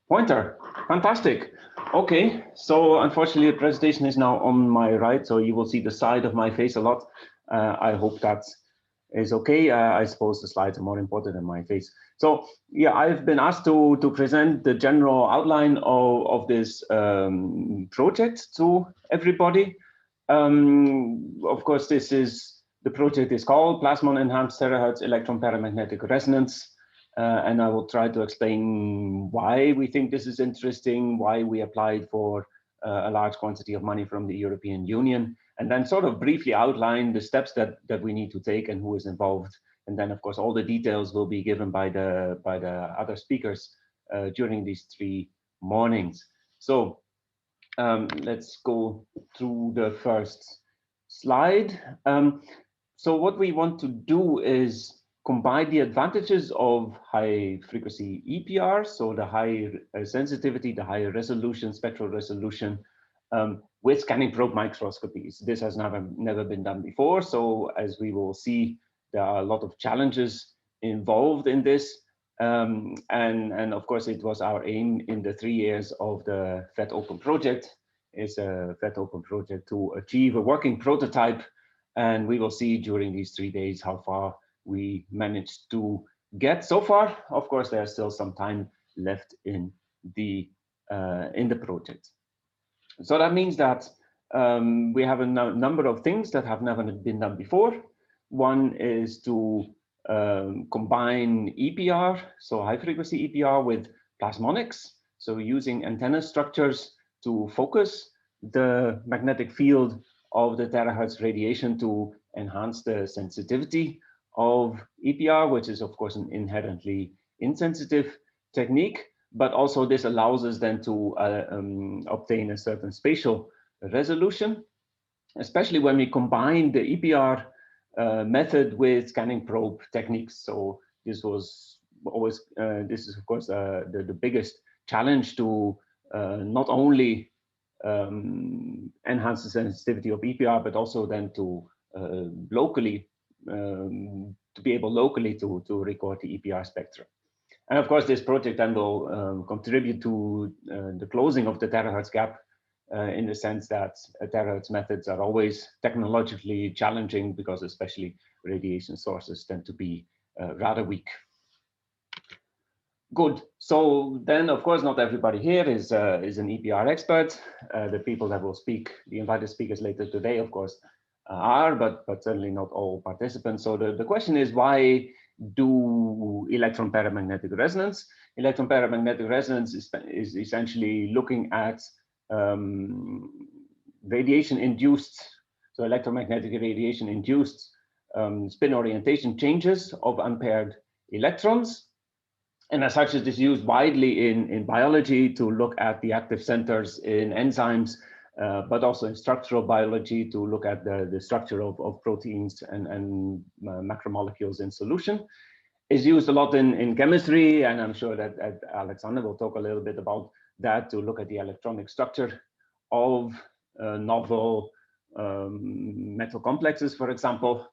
Pointer, fantastic. Okay, so unfortunately the presentation is now on my right, so you will see the side of my face a lot. I hope that is okay. I suppose the slides are more important than my face. So yeah, I've been asked to present the general outline of this project to everybody. Of course, the project is called Plasmon Enhanced Terahertz Electron Paramagnetic Resonance. And I will try to explain why we think this is interesting, why we applied for a large quantity of money from the European Union, and then sort of briefly outline the steps that we need to take and who is involved. And then, of course, all the details will be given by the other speakers during these 3 mornings. So let's go through the first slide. So what we want to do is combine the advantages of high frequency EPR, so the high sensitivity, the high resolution, spectral resolution, with scanning probe microscopies. This has never been done before. So as we will see, there are a lot of challenges involved in this. And of course, it was our aim in the 3 years of the FET Open project, is a FET Open project to achieve a working prototype. And we will see during these 3 days how far we managed to get so far. Of course, there's still some time left in the project. So that means that we have a number of things that have never been done before. One is to combine EPR, so high frequency EPR, with plasmonics, so using antenna structures to focus the magnetic field of the terahertz radiation to enhance the sensitivity of EPR, which is of course an inherently insensitive technique, but also this allows us then to obtain a certain spatial resolution, especially when we combine the EPR method with scanning probe techniques. So this was always, this is of course the biggest challenge to not only enhance the sensitivity of EPR, but also then to locally, to be able locally to record the EPR spectra. And of course, this project then will contribute to the closing of the terahertz gap in the sense that terahertz methods are always technologically challenging because especially radiation sources tend to be rather weak. Good. So then, of course, not everybody here is an EPR expert. The people that will speak, the invited speakers later today, of course, are, but certainly not all participants. So the question is, why do electron paramagnetic resonance? Electron paramagnetic resonance is essentially looking at radiation-induced, so electromagnetic radiation-induced spin orientation changes of unpaired electrons. And as such, it is used widely in biology to look at the active centers in enzymes, but also in structural biology to look at the structure of proteins and macromolecules in solution. It's used a lot in chemistry, and I'm sure that Alexander will talk a little bit about that, to look at the electronic structure of novel metal complexes, for example.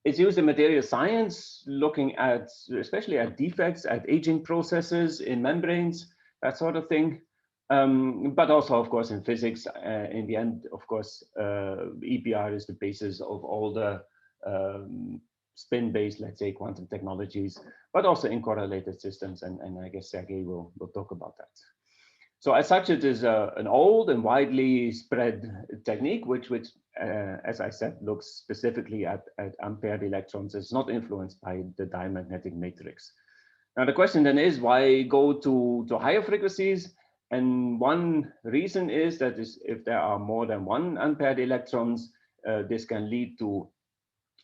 It's used in material science, looking at, especially at defects, at aging processes in membranes, that sort of thing. But also, of course, in physics. In the end, of course, EPR is the basis of all the spin-based, let's say, quantum technologies, but also in correlated systems. And I guess Sergei will talk about that. So as such, it is an old and widely spread technique, which as I said, looks specifically at unpaired electrons. It's not influenced by the diamagnetic matrix. Now, the question then is, why go to higher frequencies? And one reason is that if there are more than one unpaired electrons, this can lead to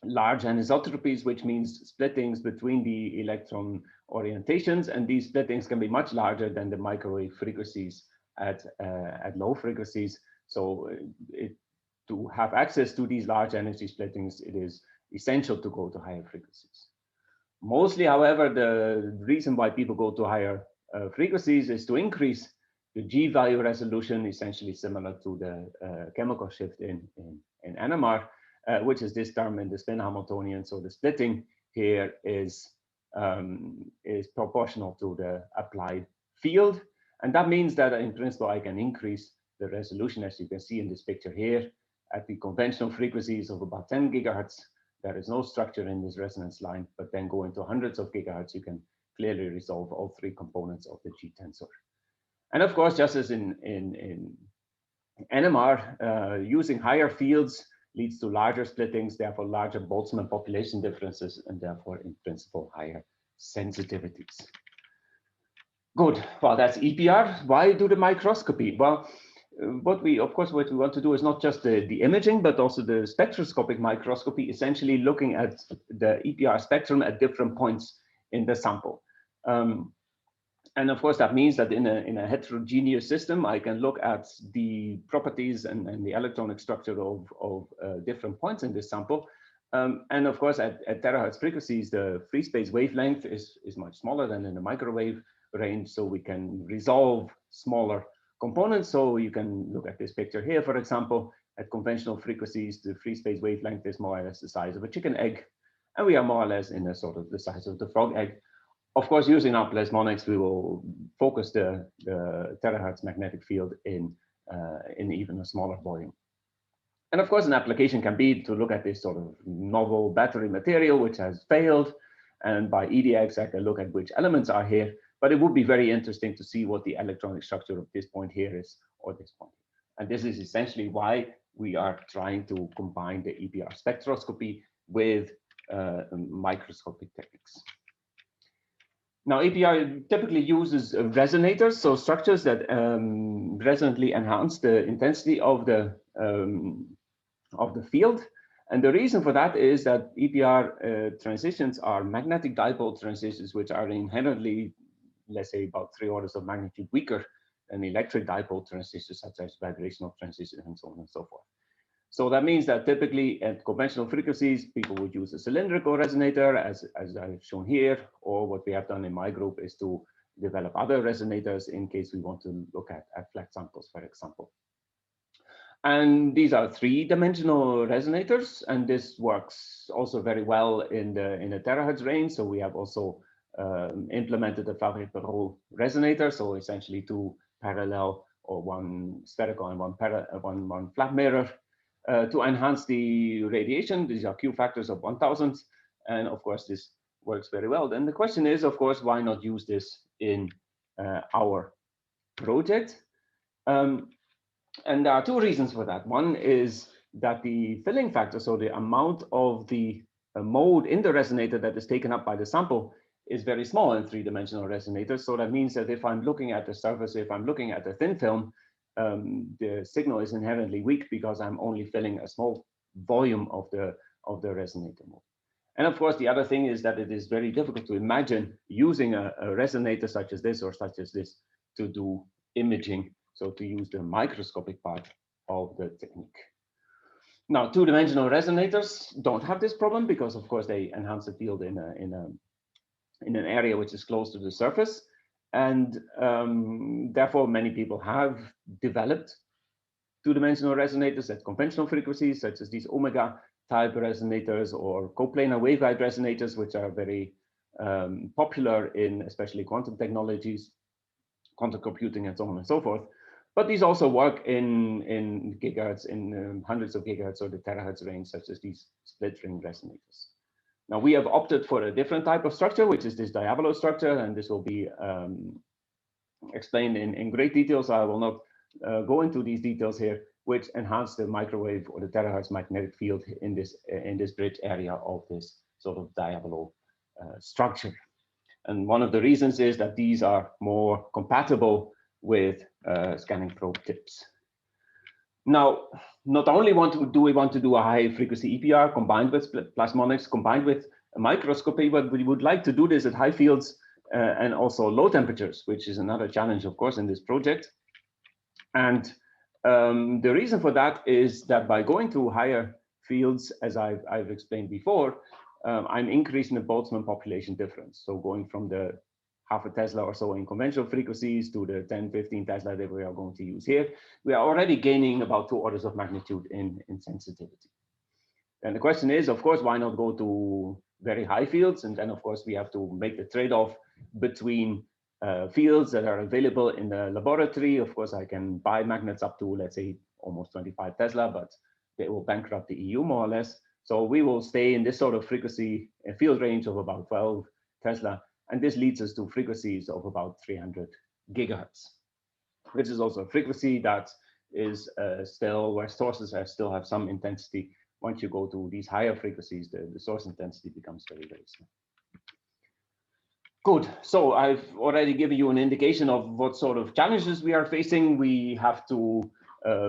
large anisotropies, which means splittings between the electron orientations, and these splittings can be much larger than the microwave frequencies at low frequencies. So to have access to these large energy splittings, it is essential to go to higher frequencies. Mostly, however, the reason why people go to higher frequencies is to increase the G-value resolution, essentially similar to the chemical shift in NMR, which is this term in the spin Hamiltonian. So the splitting here is proportional to the applied field. And that means that in principle, I can increase the resolution, as you can see in this picture here, at the conventional frequencies of about 10 gigahertz. There is no structure in this resonance line, but then going to hundreds of gigahertz, you can clearly resolve all three components of the G tensor. And of course, just as in NMR, using higher fields leads to larger splittings, therefore larger Boltzmann population differences, and therefore in principle higher sensitivities. Good. Well, that's EPR. Why do the microscopy? Well, what we want to do is not just the imaging, but also the spectroscopic microscopy, essentially looking at the EPR spectrum at different points in the sample. And of course, that means that in a heterogeneous system, I can look at the properties and the electronic structure of different points in this sample. And of course, at terahertz frequencies, the free space wavelength is much smaller than in the microwave range, so we can resolve smaller components. So you can look at this picture here, for example. At conventional frequencies, the free space wavelength is more or less the size of a chicken egg, and we are more or less in a sort of the size of the frog egg. Of course, using our plasmonics, we will focus the terahertz magnetic field in even a smaller volume. And of course, an application can be to look at this sort of novel battery material which has failed, and by EDX I can look at which elements are here. But it would be very interesting to see what the electronic structure of this point here is, or this point. And this is essentially why we are trying to combine the EPR spectroscopy with microscopic techniques. Now, EPR typically uses resonators, so structures that resonantly enhance the intensity of the field. And the reason for that is that EPR transitions are magnetic dipole transitions, which are inherently, let's say, about 3 orders of magnitude weaker than electric dipole transistors, such as vibrational transistors and so on and so forth. So that means that typically at conventional frequencies, people would use a cylindrical resonator, as I've shown here, or what we have done in my group is to develop other resonators in case we want to look at flat samples, for example. And these are 3-dimensional resonators, and this works also very well in the terahertz range. So we have also implemented a Favre-Perot resonator, so essentially 2 parallel, or 1 spherical and 1 flat mirror, to enhance the radiation. These are Q factors of 1000, and of course this works very well. Then the question is, of course, why not use this in our project? And there are 2 reasons for that. One is that the filling factor, so the amount of the mode in the resonator that is taken up by the sample, is very small in 3-dimensional resonators. So that means that if I'm looking at the surface, if I'm looking at a thin film, the signal is inherently weak because I'm only filling a small volume of the resonator mode. And of course, the other thing is that it is very difficult to imagine using a resonator such as this or such as this to do imaging, so to use the microscopic part of the technique. Now, 2-dimensional resonators don't have this problem because, of course, they enhance the field in an area which is close to the surface. And therefore, many people have developed 2-dimensional resonators at conventional frequencies, such as these omega type resonators or coplanar waveguide resonators, which are very popular in especially quantum technologies, quantum computing, and so on and so forth. But these also work in gigahertz, in hundreds of gigahertz or the terahertz range, such as these split ring resonators. Now, we have opted for a different type of structure, which is this diabolo structure, and this will be explained in great detail, so I will not go into these details here, which enhance the microwave or the terahertz magnetic field in this bridge area of this sort of diabolo structure. And one of the reasons is that these are more compatible with scanning probe tips. Now, not only do we want to do a high frequency EPR combined with plasmonics, combined with a microscopy, but we would like to do this at high fields and also low temperatures, which is another challenge, of course, in this project. And the reason for that is that by going to higher fields, as I've explained before, I'm increasing the Boltzmann population difference. So going from the half a Tesla or so in conventional frequencies to the 10, 15 Tesla that we are going to use here, we are already gaining about 2 orders of magnitude in sensitivity. And the question is, of course, why not go to very high fields? And then, of course, we have to make the trade-off between fields that are available in the laboratory. Of course, I can buy magnets up to, let's say, almost 25 Tesla, but they will bankrupt the EU more or less. So we will stay in this sort of frequency field range of about 12 Tesla. And this leads us to frequencies of about 300 gigahertz, which is also a frequency that is still where sources still have some intensity. Once you go to these higher frequencies, the source intensity becomes very, very small. Good. So I've already given you an indication of what sort of challenges we are facing. We have to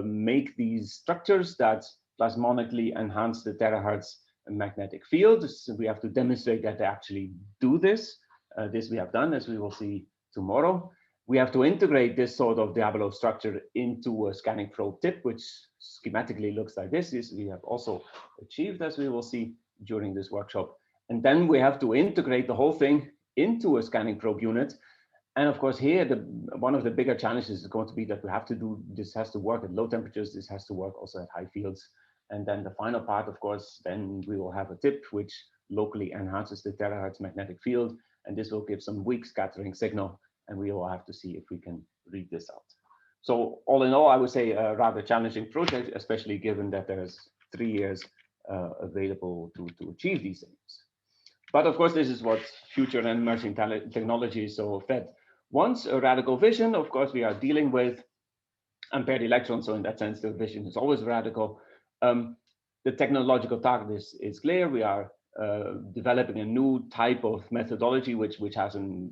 make these structures that plasmonically enhance the terahertz magnetic field. So we have to demonstrate that they actually do this. This we have done, as we will see tomorrow. We have to integrate this sort of Diablo structure into a scanning probe tip, which schematically looks like this. This we have also achieved, as we will see during this workshop. And then we have to integrate the whole thing into a scanning probe unit. And of course, here, one of the bigger challenges is going to be that we have to do, this has to work at low temperatures, this has to work also at high fields. And then the final part, of course, then we will have a tip which locally enhances the terahertz magnetic field. And this will give some weak scattering signal. And we will have to see if we can read this out. So all in all, I would say a rather challenging project, especially given that there's 3 years available to achieve these things. But of course, this is what future and emerging technology so fed. Once a radical vision, of course, we are dealing with unpaired electrons. So in that sense, the vision is always radical. The technological target is clear. We are developing a new type of methodology, which has a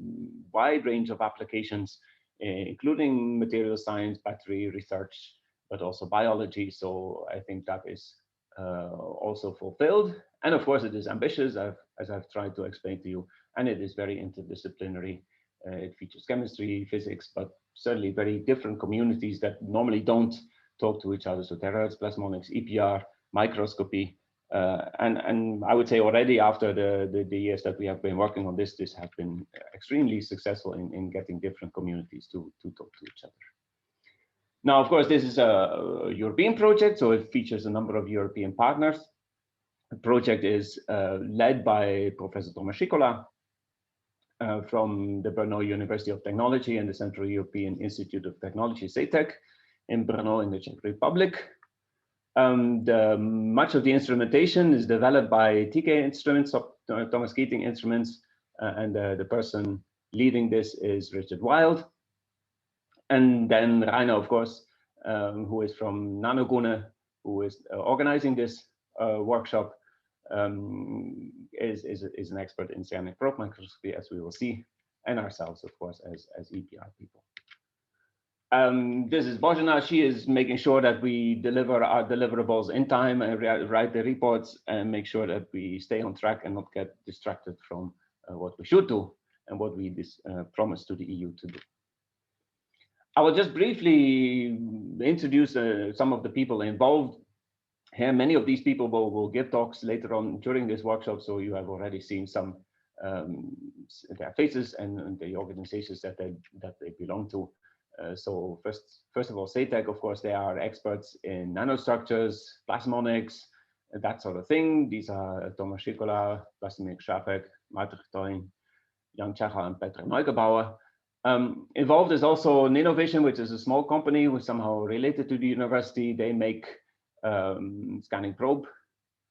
wide range of applications, including material science, battery research, but also biology. So I think that is also fulfilled. And of course, it is ambitious, as I've tried to explain to you, and it is very interdisciplinary. It features chemistry, physics, but certainly very different communities that normally don't talk to each other. So terahertz, plasmonics, EPR, microscopy. And I would say already after the years that we have been working on this, this has been extremely successful in getting different communities to talk to each other. Now, of course, this is a European project, so it features a number of European partners. The project is led by Professor Thomas Sikola from the Brno University of Technology and the Central European Institute of Technology, CETEC, in Brno in the Czech Republic. Much of the instrumentation is developed by TK Instruments, Thomas Keating Instruments, and the person leading this is Richard Wild. And then Rainer, of course, who is from Nanogune, who is organizing this workshop, is an expert in scanning probe microscopy, as we will see, and ourselves, of course, as EPR people. This is Bojana. She is making sure that we deliver our deliverables in time and write the reports and make sure that we stay on track and not get distracted from what we should do and what we promised to the EU to do. I will just briefly introduce some of the people involved. Here, many of these people will give talks later on during this workshop, so you have already seen some their faces and the organizations that they belong to. So first of all, CETEC, of course, they are experts in nanostructures, plasmonics, that sort of thing. These are Thomas Sikola, Vladimir Šápek, Martin Toyn, Jan Čacha, and Petr Neugebauer. Involved is also Ninovision, which is a small company who is somehow related to the university. They make scanning probe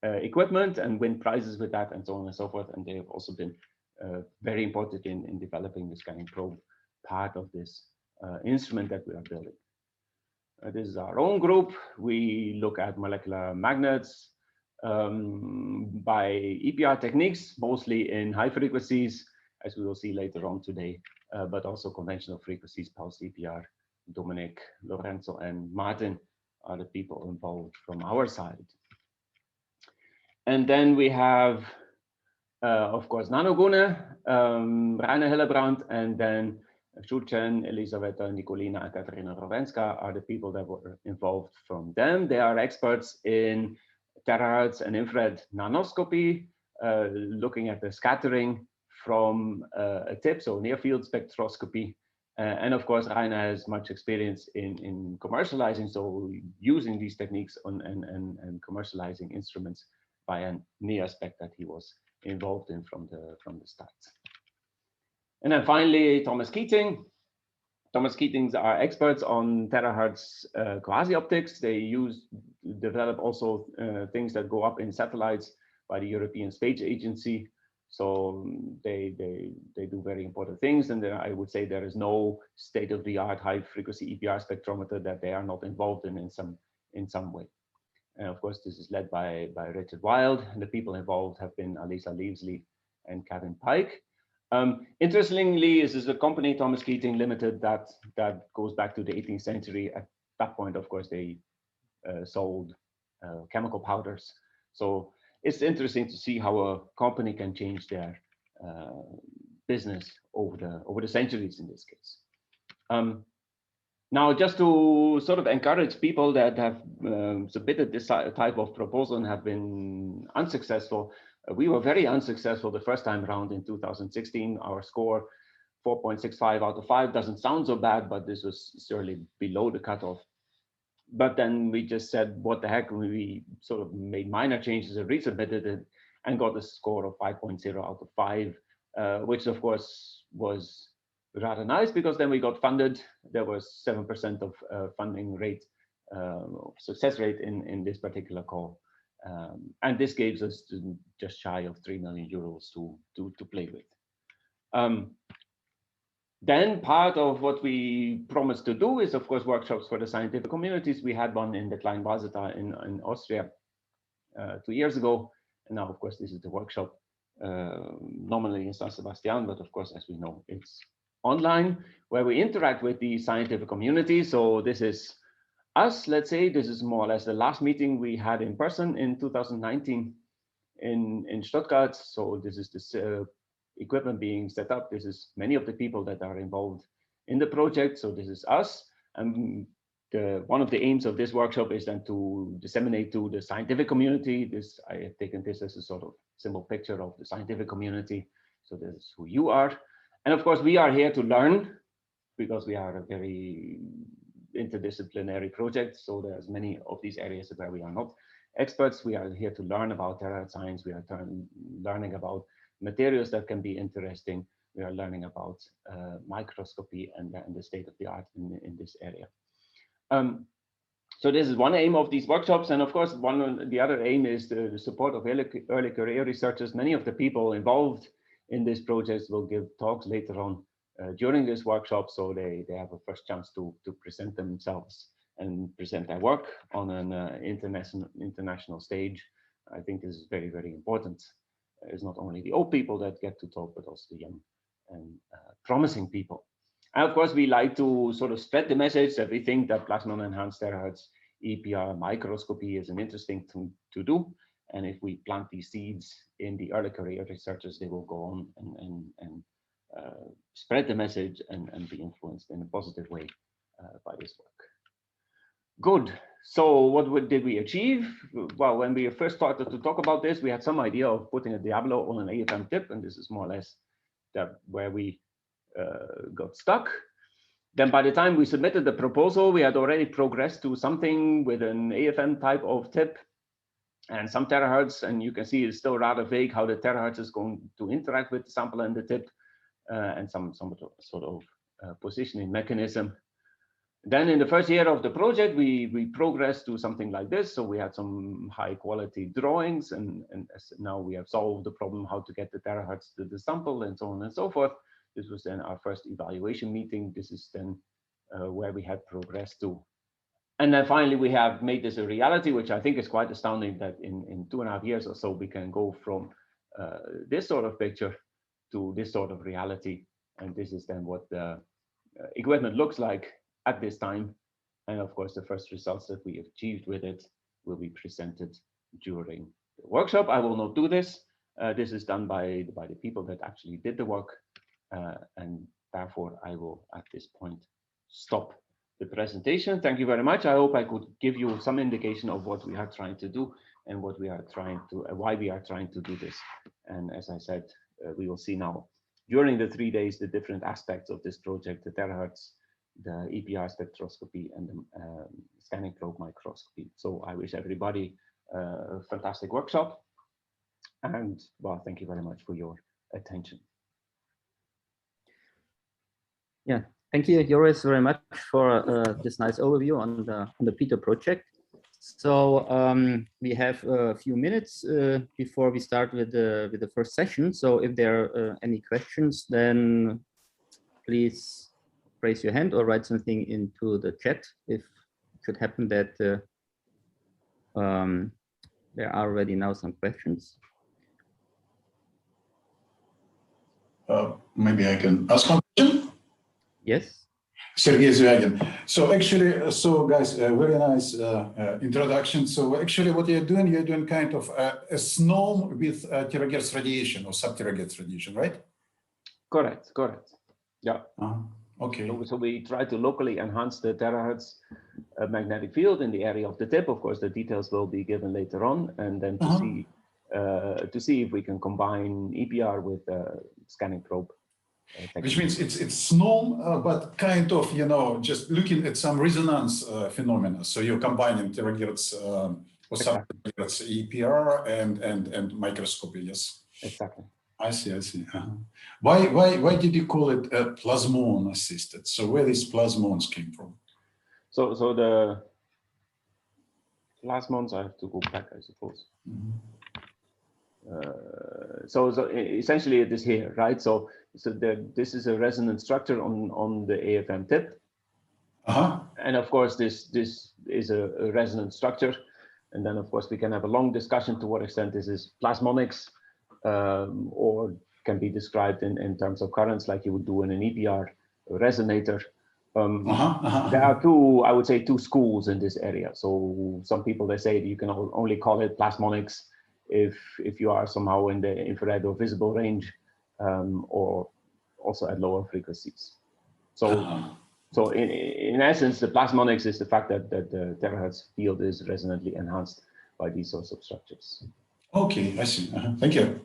equipment and win prizes with that and so on and so forth. And they have also been very important in developing the scanning probe part of this instrument that we are building. This is our own group. We look at molecular magnets by EPR techniques, mostly in high frequencies, as we will see later on today, but also conventional frequencies, pulse EPR. Dominic, Lorenzo, and Martin are the people involved from our side. And then we have, of course, Nanogune, Rainer Hillebrand, and then Shurchen, Elisaveta, Nikolina, and Katarina Rowenska are the people that were involved from them. They are experts in terahertz and infrared nanoscopy, looking at the scattering from a tip, so near field spectroscopy. And of course, Rainer has much experience in commercializing, so using these techniques and commercializing instruments by a near spec that he was involved in from the start. And then finally, Thomas Keating. Thomas Keatings are experts on terahertz quasi-optics. They develop also things that go up in satellites by the European Space Agency. So they do very important things. And I would say there is no state-of-the-art high-frequency EPR spectrometer that they are not involved in some way. And of course, this is led by Richard Wild, and the people involved have been Alisa Leavesley and Kevin Pike. Interestingly, this is a company, Thomas Keating Limited, that goes back to the 18th century. At that point, of course, they sold chemical powders. So it's interesting to see how a company can change their business over the centuries in this case. Now, just to sort of encourage people that have submitted this type of proposal and have been unsuccessful, we were very unsuccessful the first time around in 2016. Our score, 4.65 out of 5, doesn't sound so bad, but this was certainly below the cutoff. But then we just said, what the heck, we sort of made minor changes and resubmitted it and got a score of 5.0 out of 5, which of course was rather nice, because then we got funded. There was 7% of funding rate, success rate in this particular call. And this gives us just shy of 3 million euros to play with. Then part of what we promised to do is, of course, workshops for the scientific communities. We had one in the Kleinwassertal in Austria 2 years ago. And now, of course, this is the workshop nominally in San Sebastian, but of course, as we know, it's online, where we interact with the scientific community. So this is us, let's say. This is more or less the last meeting we had in person in 2019 in Stuttgart. So this is this equipment being set up. This is many of the people that are involved in the project. So this is us. And one of the aims of this workshop is then to disseminate to the scientific community. I have taken this as a sort of simple picture of the scientific community. So this is who you are. And of course, we are here to learn, because we are a very interdisciplinary project. So there's many of these areas where we are not experts. We are here to learn about terahertz science. We are learning about materials that can be interesting. We are learning about microscopy and the state of the art in this area. So this is one aim of these workshops. And of course, the other aim is the support of early career researchers. Many of the people involved in this project will give talks later on during this workshop. So they have a first chance to present themselves and present their work on an international stage. I think this is very, very important. It's not only the old people that get to talk, but also the young and promising people. And of course, we like to sort of spread the message that we think that plasmon-enhanced terahertz EPR microscopy is an interesting thing to do. And if we plant these seeds in the early career researchers, they will go on and spread the message and be influenced in a positive way by this work. Good. So what did we achieve? Well, when we first started to talk about this, we had some idea of putting a Diablo on an AFM tip, and this is more or less where we got stuck. Then by the time we submitted the proposal, we had already progressed to something with an AFM type of tip and some terahertz, and you can see it's still rather vague how the terahertz is going to interact with the sample and the tip, and some sort of positioning mechanism. Then in the first year of the project, we progressed to something like this. So we had some high quality drawings, and now we have solved the problem how to get the terahertz to the sample and so on and so forth. This was then our first evaluation meeting. This is then where we had progressed to. And then finally, we have made this a reality, which I think is quite astounding, that in 2.5 years or so, we can go from this sort of picture to this sort of reality. And this is then what the equipment looks like at this time. And of course, the first results that we achieved with it will be presented during the workshop. I will not do this. This is done by the people that actually did the work. And therefore, I will at this point stop the presentation. Thank you very much. I hope I could give you some indication of what we are trying to do and what we are trying to, why we are trying to do this. And as I said, we will see now during the 3 days the different aspects of this project: the terahertz, the EPR spectroscopy, and the scanning probe microscopy. So I wish everybody a fantastic workshop. And well, thank you very much for your attention. Yeah, thank you, Joris, very much for this nice overview on the Peter project. So we have a few minutes before we start with the first session. So if there are any questions, then please raise your hand or write something into the chat. If it could happen that there are already now some questions. Maybe I can ask one question. Yes. Sergey Zyagin. So actually, guys, very nice introduction. So actually what you're doing kind of a snow with terahertz radiation or sub-terahertz radiation, right? Correct. Yeah. Okay. So we try to locally enhance the terahertz magnetic field in the area of the tip. Of course, the details will be given later on, and then to see if we can combine EPR with scanning probe. Which means it's snow, but kind of, just looking at some resonance phenomena. So you're combining terahertz or sub-terahertz EPR and microscopy, yes? Exactly. I see. Why did you call it plasmon assisted? So where these plasmons came from? So the plasmons, I have to go back, I suppose. So essentially it is here, right? So this is a resonant structure on the AFM tip. And of course, this is a resonant structure. And then of course we can have a long discussion to what extent this is plasmonics or can be described in terms of currents like you would do in an EPR resonator. There are I would say two schools in this area. So some people, they say that you can only call it plasmonics if you are somehow in the infrared or visible range, or also at lower frequencies. So in essence, the plasmonics is the fact that the terahertz field is resonantly enhanced by these sorts of structures. Okay, I see. Thank you.